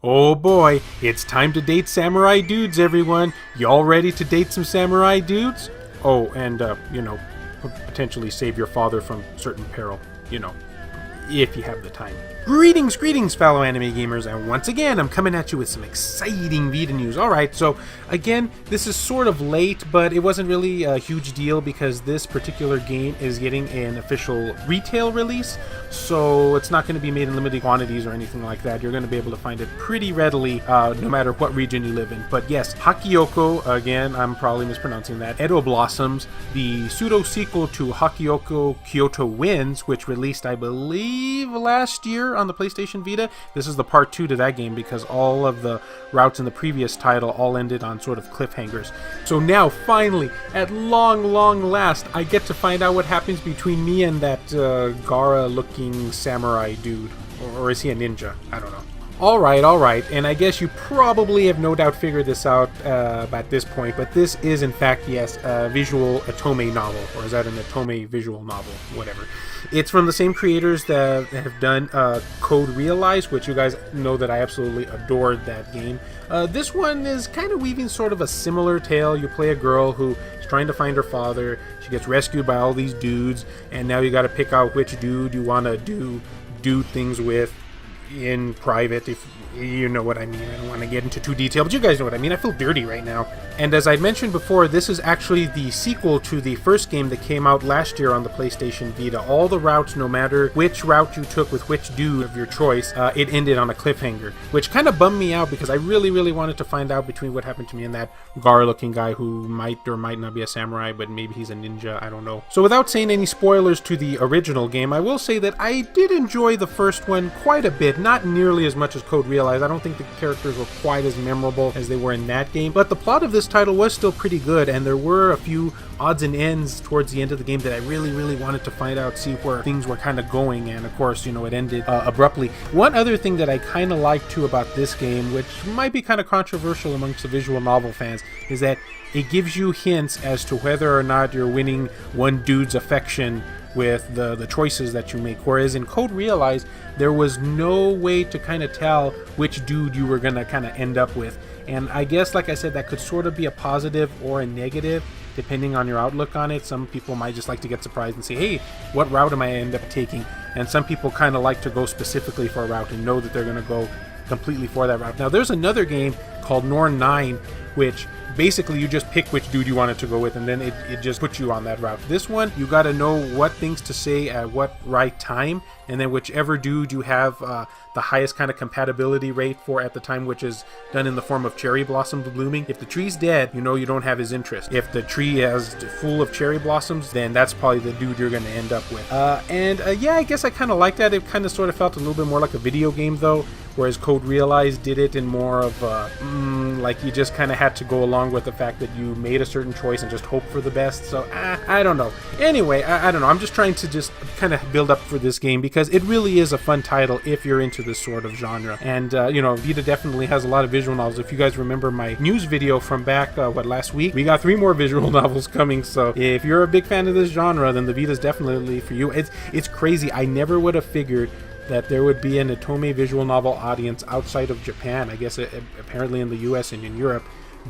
Oh boy, it's time to date samurai dudes, everyone. Y'all ready to date some samurai dudes? Oh, and, potentially save your father from certain peril, if you have the time. Greetings, fellow anime gamers, and once again, I'm coming at you with some exciting Vita news. Alright, so again, this is sort of late, but it wasn't really a huge deal because this particular game is getting an official retail release, so it's not going to be made in limited quantities or anything like that. You're going to be able to find it pretty readily, no matter what region you live in. But yes, Hakuoki, again, I'm probably mispronouncing that, Edo Blossoms, the pseudo-sequel to Hakuoki Kyoto Winds, which released, I believe, last year on the PlayStation Vita. This is the part 2 to that game because all of the routes in the previous title all ended on sort of cliffhangers. So now, finally, at long last, I get to find out what happens between me and that Gaara-looking samurai dude. Or is he a ninja? I don't know. Alright, and I guess you probably have no doubt figured this out at this point, but this is in fact, yes, a visual otome novel, or is that an otome visual novel? Whatever. It's from the same creators that have done Code Realize, which you guys know that I absolutely adored that game. This one is kind of weaving sort of a similar tale. You play a girl who is trying to find her father, she gets rescued by all these dudes, and now you gotta pick out which dude you wanna do things with in private, if you know what I mean. I don't want to get into too detail, but you guys know what I mean. I feel dirty right now. And as I mentioned before, this is actually the sequel to the first game that came out last year on the PlayStation Vita. All the routes, no matter which route you took with which dude of your choice, it ended on a cliffhanger, which kind of bummed me out because I really wanted to find out between what happened to me and that Gaara-looking guy who might or might not be a samurai, but maybe he's a ninja, I don't know. So without saying any spoilers to the original game, I will say that I did enjoy the first one quite a bit, not nearly as much as Code Realize. I don't think the characters were quite as memorable as they were in that game, but the plot of this title was still pretty good, and there were a few odds and ends towards the end of the game that I really wanted to find out, see where things were kind of going, and of course, it ended abruptly. One other thing that I kind of like too about this game, which might be kind of controversial amongst the visual novel fans, is that it gives you hints as to whether or not you're winning one dude's affection with the choices that you make, whereas in Code Realize there was no way to kind of tell which dude you were going to kind of end up with. And I guess, like I said, that could sort of be a positive or a negative depending on your outlook on it. Some people might just like to get surprised and say, hey, what route am I end up taking? And some people kind of like to go specifically for a route and know that they're going to go completely for that route. Now there's another game called Norn 9, which basically you just pick which dude you wanted to go with, and then it just puts you on that route. This one, you got to know what things to say at what right time, and then whichever dude you have the highest kind of compatibility rate for at the time, which is done in the form of cherry blossoms blooming. If the tree's dead, you know you don't have his interest. If the tree is full of cherry blossoms, then that's probably the dude you're going to end up with. Yeah, I guess I kind of like that. It kind of sort of felt a little bit more like a video game though, whereas Code Realize did it in more of like you just kind of had to go along with the fact that you made a certain choice and just hope for the best. So I don't know. Anyway, I don't know. I'm just trying to just kind of build up for this game because it really is a fun title if you're into this sort of genre. And Vita definitely has a lot of visual novels. If you guys remember my news video from back last week, we got 3 more visual novels coming. So if you're a big fan of this genre, then the Vita's definitely for you. It's crazy. I never would have figured that there would be an otome visual novel audience outside of Japan. I guess apparently in the US and in Europe,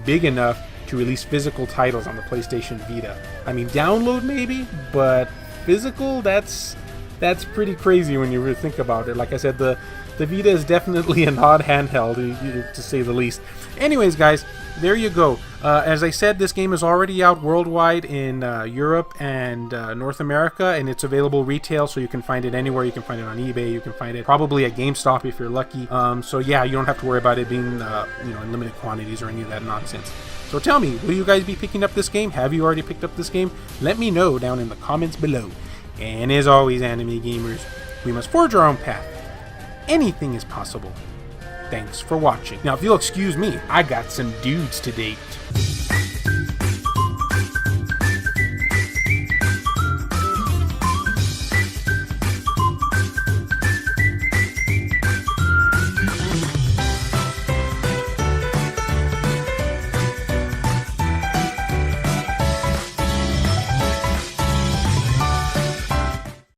big enough to release physical titles on the PlayStation Vita. I mean, download maybe, but physical, that's pretty crazy when you really think about it. Like I said, the Vita is definitely an odd handheld, to say the least. Anyways, guys, there you go. As I said, this game is already out worldwide in Europe and North America, and it's available retail, so you can find it anywhere. You can find it on eBay. You can find it probably at GameStop if you're lucky. So yeah, you don't have to worry about it being in limited quantities or any of that nonsense. So tell me, will you guys be picking up this game? Have you already picked up this game? Let me know down in the comments below. And as always, anime gamers, we must forge our own path. Anything is possible. Thanks for watching. Now, if you'll excuse me, I got some dudes to date.